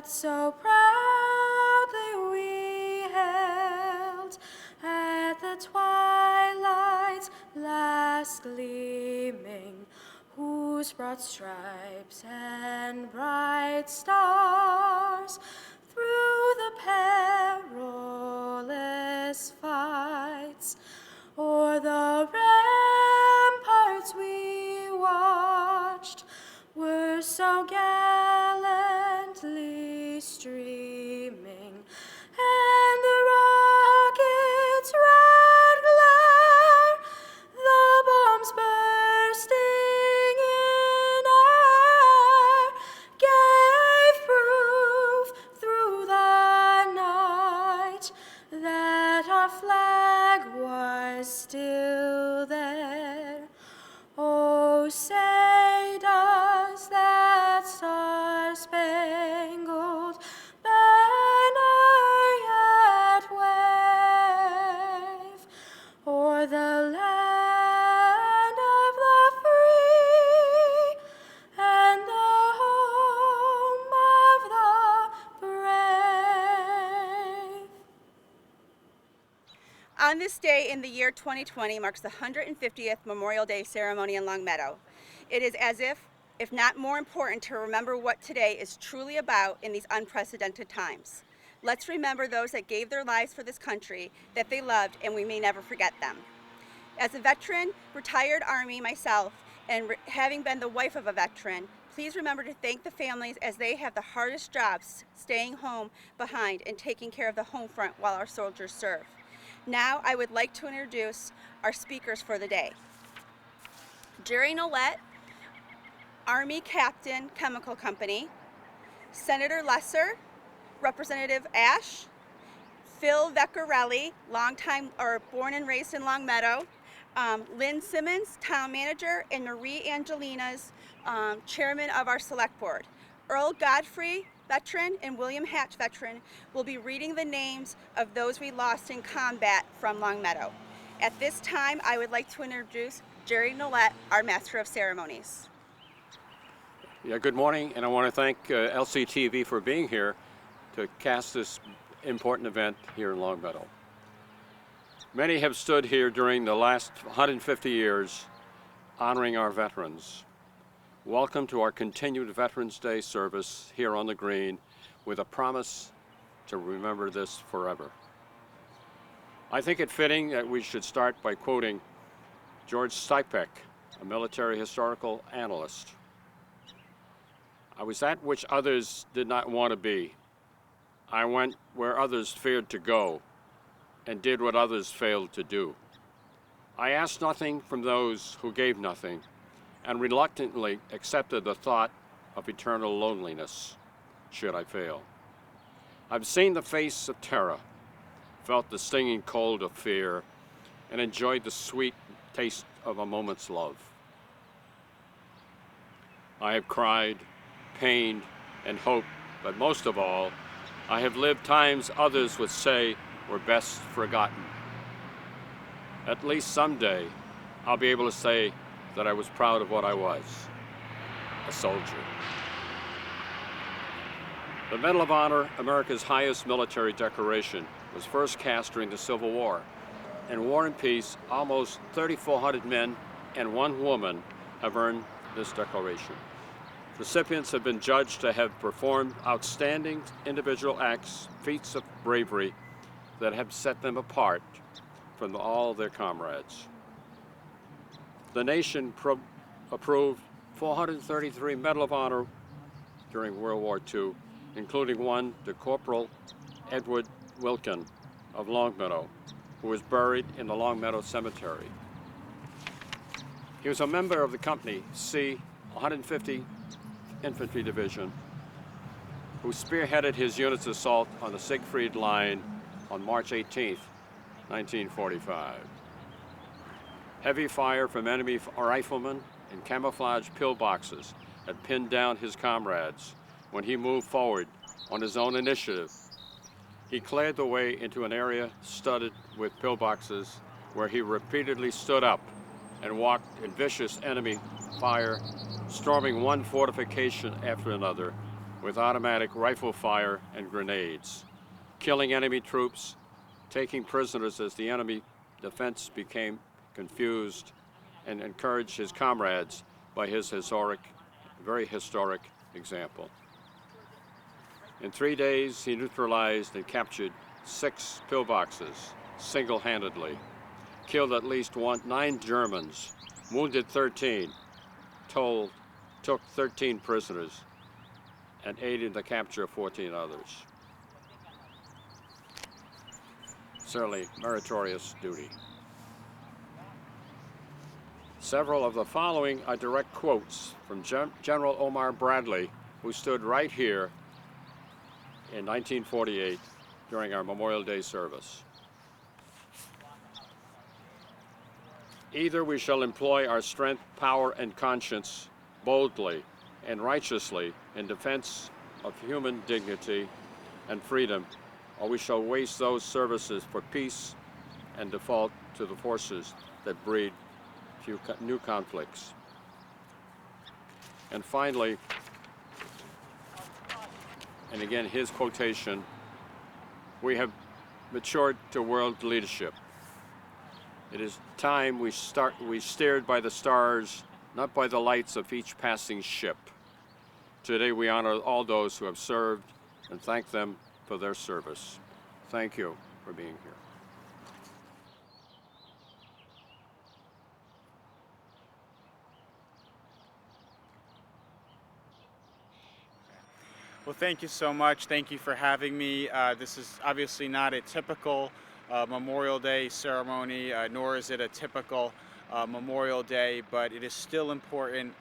that so proudly we hailed at the twilight's last gleaming, whose broad stripes and bright stars through the perilous fights o'er the ramparts we watched were so gallantly streaming, and the rocket's red glare, the bombs bursting in air, gave proof through the night that our flag was still there. Oh, say does that star-spangled banner yet wave o'er the land of the free and the home of the brave? On this day in the year 2020 marks the 150th Memorial Day ceremony in Longmeadow. It is as if not more important, to remember what today is truly about in these unprecedented times. Let's remember those that gave their lives for this country that they loved, and we may never forget them. As a veteran, retired Army myself, and having been the wife of a veteran, please remember to thank the families, as they have the hardest jobs staying home behind and taking care of the home front while our soldiers serve. Now I would like to introduce our speakers for the day. Jerry Nolet, Army Captain, Chemical Company; Senator Lesser, Representative Ashe; Phil Vecchiarelli, born and raised in Longmeadow; Lyn Simmons, Town Manager; and Marie Angelina's Chairman of our Select Board. Earl Godfrey, veteran, and William Hatch, veteran, will be reading the names of those we lost in combat from Longmeadow. At this time, I would like to introduce Jerry Nolet, our Master of Ceremonies. Yeah, good morning, and I want to thank LCTV for being here to cast this important event here in Longmeadow. Many have stood here during the last 150 years honoring our veterans. Welcome to our continued Veterans Day service here on the Green, with a promise to remember this forever. I think it fitting that we should start by quoting George Stipek, a military historical analyst. "I was that which others did not want to be. I went where others feared to go, and did what others failed to do. I asked nothing from those who gave nothing, and reluctantly accepted the thought of eternal loneliness, should I fail. I've seen the face of terror, felt the stinging cold of fear, and enjoyed the sweet taste of a moment's love. I have cried, pained, and hoped, but most of all, I have lived times others would say were best forgotten. At least someday, I'll be able to say that I was proud of what I was, a soldier." The Medal of Honor, America's highest military decoration, was first cast during the Civil War. In War and Peace, almost 3,400 men and one woman have earned this decoration. Recipients have been judged to have performed outstanding individual acts, feats of bravery that have set them apart from all their comrades. The nation approved 433 Medal of Honor during World War II, including one to Corporal Edward Wilkin of Longmeadow, who was buried in the Longmeadow Cemetery. He was a member of the Company C 150 Infantry Division, who spearheaded his unit's assault on the Siegfried Line on March 18, 1945. Heavy fire from enemy riflemen and camouflage pillboxes had pinned down his comrades when he moved forward on his own initiative. He cleared the way into an area studded with pillboxes, where he repeatedly stood up and walked in vicious enemy fire, storming one fortification after another, with automatic rifle fire and grenades, killing enemy troops, taking prisoners as the enemy defense became confused, and encouraged his comrades by his very historic example. In 3 days, he neutralized and captured 6 pillboxes single-handedly, killed at least 9 Germans, wounded 13, took 13 prisoners, and aided the capture of 14 others. Certainly meritorious duty. Several of the following are direct quotes from General Omar Bradley, who stood right here in 1948 during our Memorial Day service. Either we shall employ our strength, power, and conscience boldly and righteously in defense of human dignity and freedom, or we shall waste those services for peace and default to the forces that breed new conflicts. And finally, and again his quotation, we have matured to world leadership. It is time we steered by the stars, not by the lights of each passing ship. Today we honor all those who have served and thank them for their service. Thank you for being here. Well, thank you so much. Thank you for having me. This is obviously not a typical Memorial Day ceremony, nor is it a typical Memorial Day, but it is still important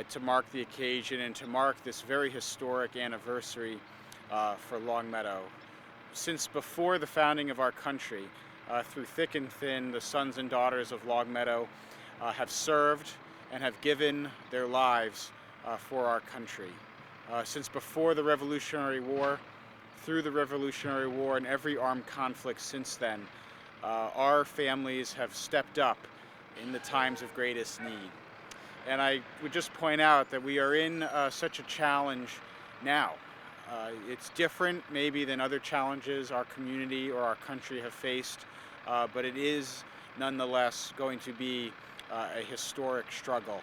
to mark the occasion and to mark this very historic anniversary for Longmeadow. Since before the founding of our country, through thick and thin, the sons and daughters of Longmeadow have served and have given their lives for our country. Since before the Revolutionary War, through the Revolutionary War, and every armed conflict since then, our families have stepped up in the times of greatest need. And I would just point out that we are in such a challenge now. It's different maybe than other challenges our community or our country have faced, but it is nonetheless going to be a historic struggle,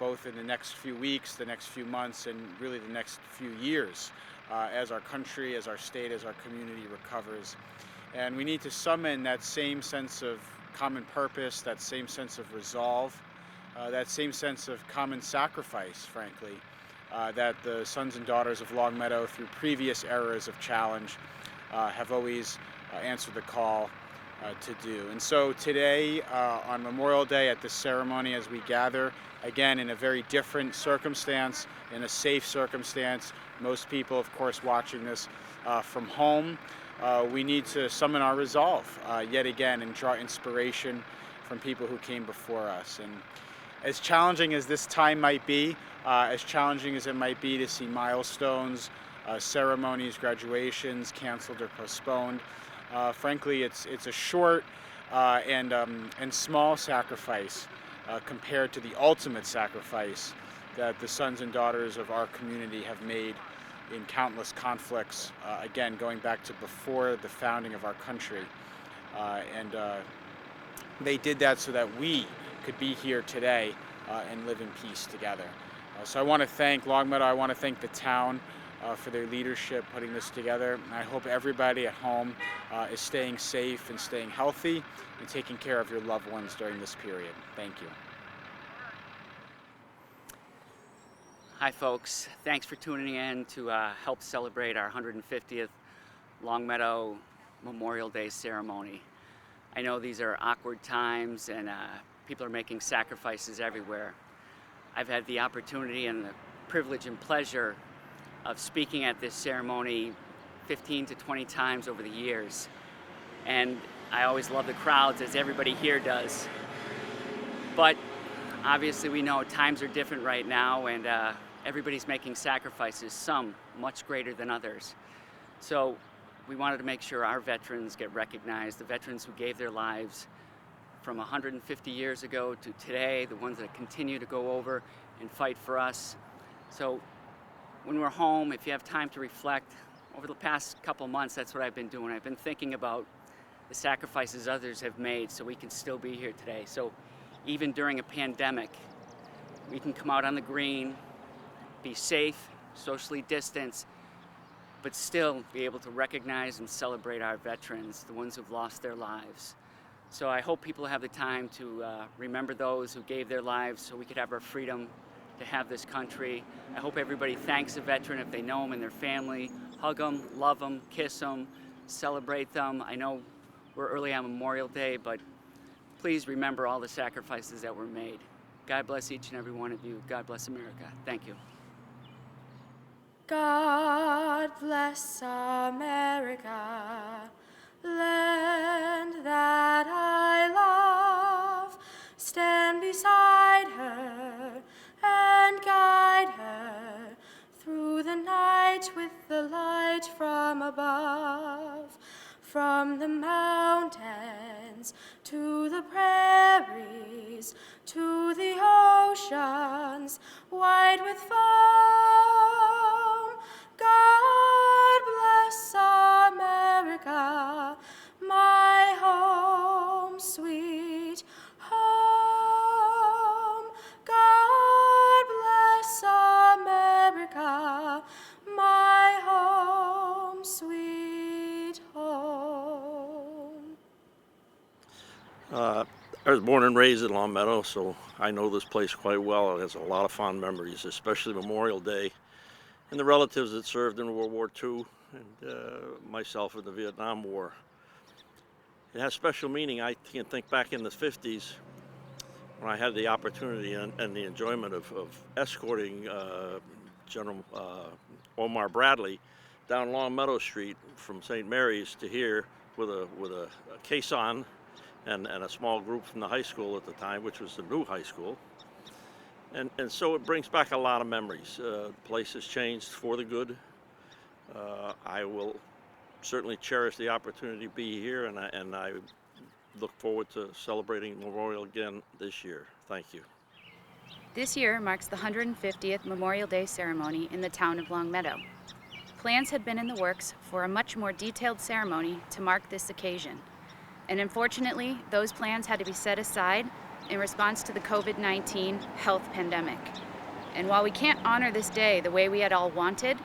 both in the next few weeks, the next few months, and really the next few years, as our country, as our state, as our community recovers. And we need to summon that same sense of common purpose, that same sense of resolve, that same sense of common sacrifice, frankly, that the sons and daughters of Longmeadow through previous eras of challenge have always answered the call to do. And so today, on Memorial Day at this ceremony, as we gather, again, in a very different circumstance, in a safe circumstance, most people, of course, watching this from home, we need to summon our resolve yet again and draw inspiration from people who came before us. And as challenging as this time might be, as challenging as it might be to see milestones, ceremonies, graduations canceled or postponed, frankly, it's a short and small sacrifice compared to the ultimate sacrifice that the sons and daughters of our community have made in countless conflicts, again, going back to before the founding of our country. And they did that so that we could be here today and live in peace together. So I want to thank Longmeadow, I want to thank the town for their leadership putting this together. And I hope everybody at home is staying safe and staying healthy and taking care of your loved ones during this period. Thank you. Hi folks, thanks for tuning in to help celebrate our 150th Longmeadow Memorial Day ceremony. I know these are awkward times and people are making sacrifices everywhere. I've had the opportunity and the privilege and pleasure of speaking at this ceremony 15 to 20 times over the years. And I always love the crowds, as everybody here does. But obviously we know times are different right now, and everybody's making sacrifices, some much greater than others. So we wanted to make sure our veterans get recognized, the veterans who gave their lives from 150 years ago to today, the ones that continue to go over and fight for us. So when we're home, if you have time to reflect, over the past couple months, that's what I've been doing. I've been thinking about the sacrifices others have made so we can still be here today. So even during a pandemic, we can come out on the green, be safe, socially distanced, but still be able to recognize and celebrate our veterans, the ones who've lost their lives. So I hope people have the time to remember those who gave their lives so we could have our freedom to have this country. I hope everybody thanks a veteran if they know them and their family. Hug them, love them, kiss them, celebrate them. I know we're early on Memorial Day, but please remember all the sacrifices that were made. God bless each and every one of you. God bless America. Thank you. God bless America, land that I love. Stand beside her and guide her through the night with the light from above. From the mountains to the prairies, to the oceans wide with foam. God bless America, my home, sweet home. God bless America, my home, sweet home. I was born and raised in Longmeadow, so I know this place quite well. It has a lot of fond memories, especially Memorial Day and the relatives that served in World War II and myself in the Vietnam War. It has special meaning. I can think back in the 50s when I had the opportunity and the enjoyment of escorting General Omar Bradley down Longmeadow Street from St. Mary's to here with a caisson and a small group from the high school at the time, which was the new high school. And so it brings back a lot of memories. The place has changed for the good. I will certainly cherish the opportunity to be here, and I look forward to celebrating Memorial again this year. Thank you. This year marks the 150th Memorial Day ceremony in the town of Longmeadow. Plans had been in the works for a much more detailed ceremony to mark this occasion. And unfortunately, those plans had to be set aside in response to the COVID-19 health pandemic. And while we can't honor this day the way we had all wanted,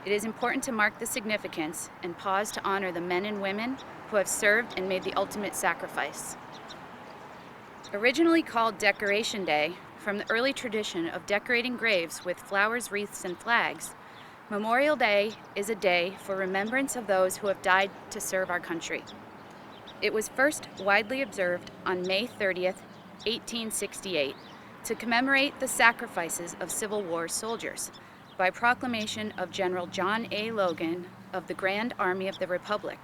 it is important to mark the significance and pause to honor the men and women who have served and made the ultimate sacrifice. Originally called Decoration Day, from the early tradition of decorating graves with flowers, wreaths, and flags, Memorial Day is a day for remembrance of those who have died to serve our country. It was first widely observed on May 30th, 1868, to commemorate the sacrifices of Civil War soldiers by proclamation of General John A. Logan of the Grand Army of the Republic,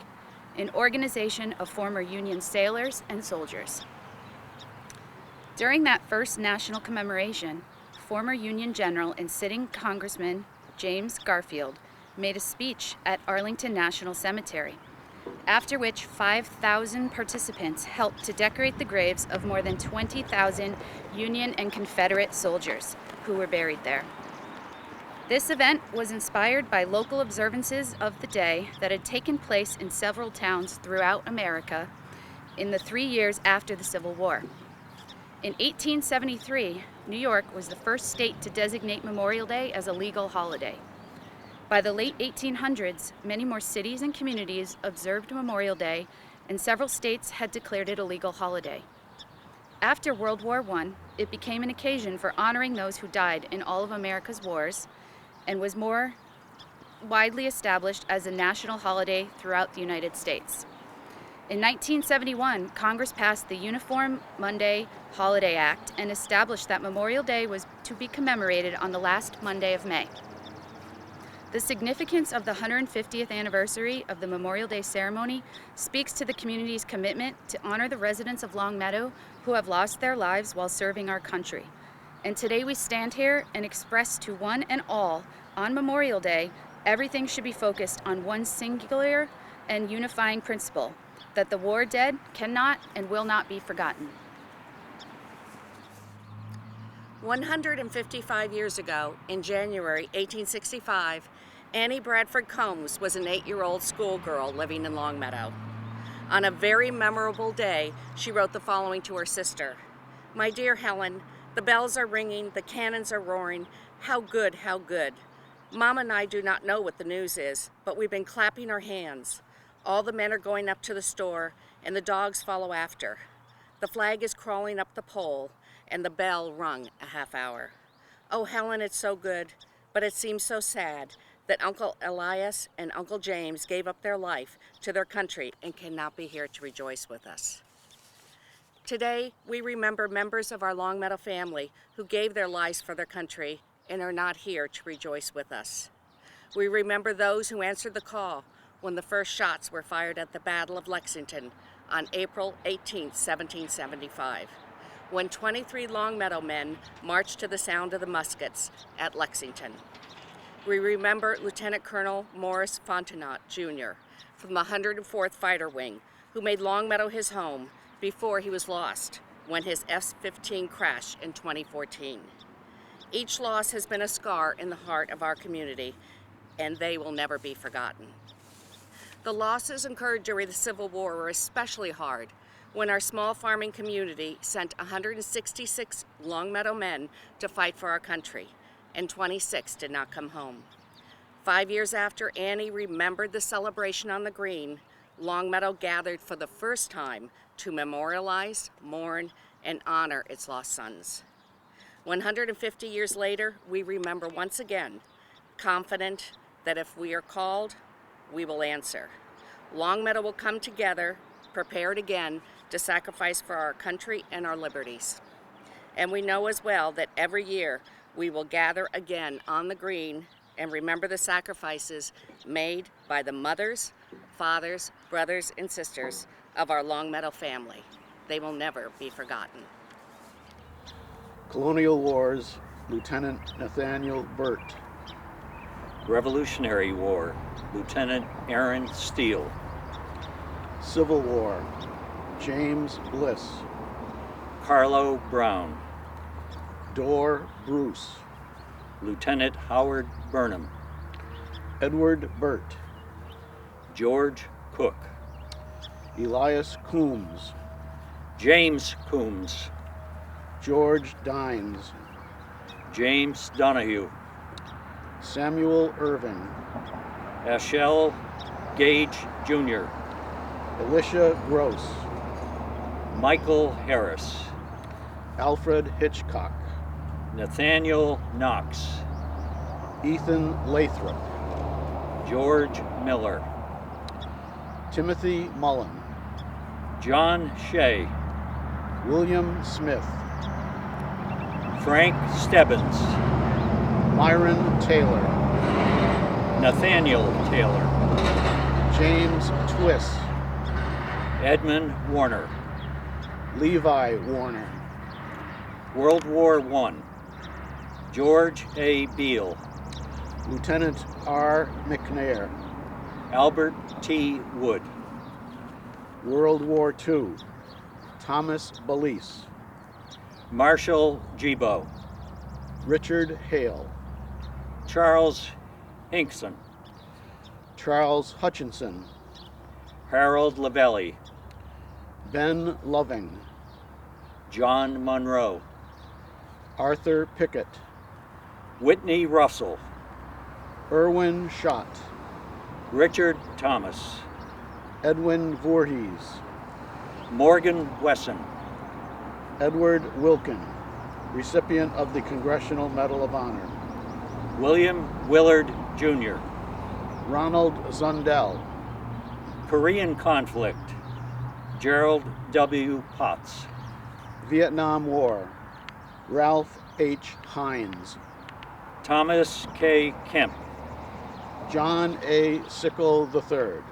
an organization of former Union sailors and soldiers. During that first national commemoration, former Union General and sitting Congressman James Garfield made a speech at Arlington National Cemetery, after which 5,000 participants helped to decorate the graves of more than 20,000 Union and Confederate soldiers who were buried there. This event was inspired by local observances of the day that had taken place in several towns throughout America in the 3 years after the Civil War. In 1873, New York was the first state to designate Memorial Day as a legal holiday. By the late 1800s, many more cities and communities observed Memorial Day, and several states had declared it a legal holiday. After World War I, it became an occasion for honoring those who died in all of America's wars, and was more widely established as a national holiday throughout the United States. In 1971, Congress passed the Uniform Monday Holiday Act and established that Memorial Day was to be commemorated on the last Monday of May. The significance of the 150th anniversary of the Memorial Day ceremony speaks to the community's commitment to honor the residents of Longmeadow who have lost their lives while serving our country. And today we stand here and express to one and all, on Memorial Day, everything should be focused on one singular and unifying principle, that the war dead cannot and will not be forgotten. 155 years ago, in January 1865, Annie Bradford Combs was an 8-year-old schoolgirl living in Longmeadow. On a very memorable day, she wrote the following to her sister. "My dear Helen, the bells are ringing, the cannons are roaring. How good, how good. Mom and I do not know what the news is, but we've been clapping our hands. All the men are going up to the store, and the dogs follow after. The flag is crawling up the pole, and the bell rung a half hour. Oh, Helen, it's so good, but it seems so sad that Uncle Elias and Uncle James gave up their life to their country and cannot be here to rejoice with us." Today, we remember members of our Longmeadow family who gave their lives for their country and are not here to rejoice with us. We remember those who answered the call when the first shots were fired at the Battle of Lexington on April 18, 1775, when 23 Longmeadow men marched to the sound of the muskets at Lexington. We remember Lieutenant Colonel Morris Fontenot, Jr., from the 104th Fighter Wing, who made Longmeadow his home before he was lost when his F-15 crashed in 2014. Each loss has been a scar in the heart of our community, and they will never be forgotten. The losses incurred during the Civil War were especially hard when our small farming community sent 166 Longmeadow men to fight for our country, and 26 did not come home. 5 years after Annie remembered the celebration on the green, Longmeadow gathered for the first time to memorialize, mourn, and honor its lost sons. 150 years later, we remember once again, confident that if we are called, we will answer. Longmeadow will come together, prepared again to sacrifice for our country and our liberties. And we know as well that every year we will gather again on the green and remember the sacrifices made by the mothers, fathers, brothers, and sisters of our Longmeadow family. They will never be forgotten. Colonial Wars, Lieutenant Nathaniel Burt. Revolutionary War, Lieutenant Aaron Steele. Civil War, James Bliss. Carlo Brown. Dorr Bruce. Lieutenant Howard Burnham. Edward Burt. George Cook. Elias Coombs. James Coombs. George Dines. James Donahue. Samuel Irvin. Ashel Gage Jr. Elisha Gross. Michael Harris. Alfred Hitchcock. Nathaniel Knox. Ethan Lathrop. George Miller. Timothy Mullen. John Shea. William Smith. Frank Stebbins. Myron Taylor. Nathaniel Taylor. James Twiss. Edmund Warner. Levi Warner. World War I. George A. Beale. Lieutenant R. McNair. Albert T. Wood. World War II. Thomas Balise. Marshall Gibo. Richard Hale. Charles Hinkson. Charles Hutchinson. Harold Lavelli. Ben Loving. John Monroe. Arthur Pickett. Whitney Russell. Irwin Schott. Richard Thomas. Edwin Voorhees. Morgan Wesson. Edward Wilkin, recipient of the Congressional Medal of Honor. William Willard Jr. Ronald Zundel. Korean conflict. Gerald W. Potts. Vietnam War. Ralph H. Hines. Thomas K. Kemp. John A. Sickle III.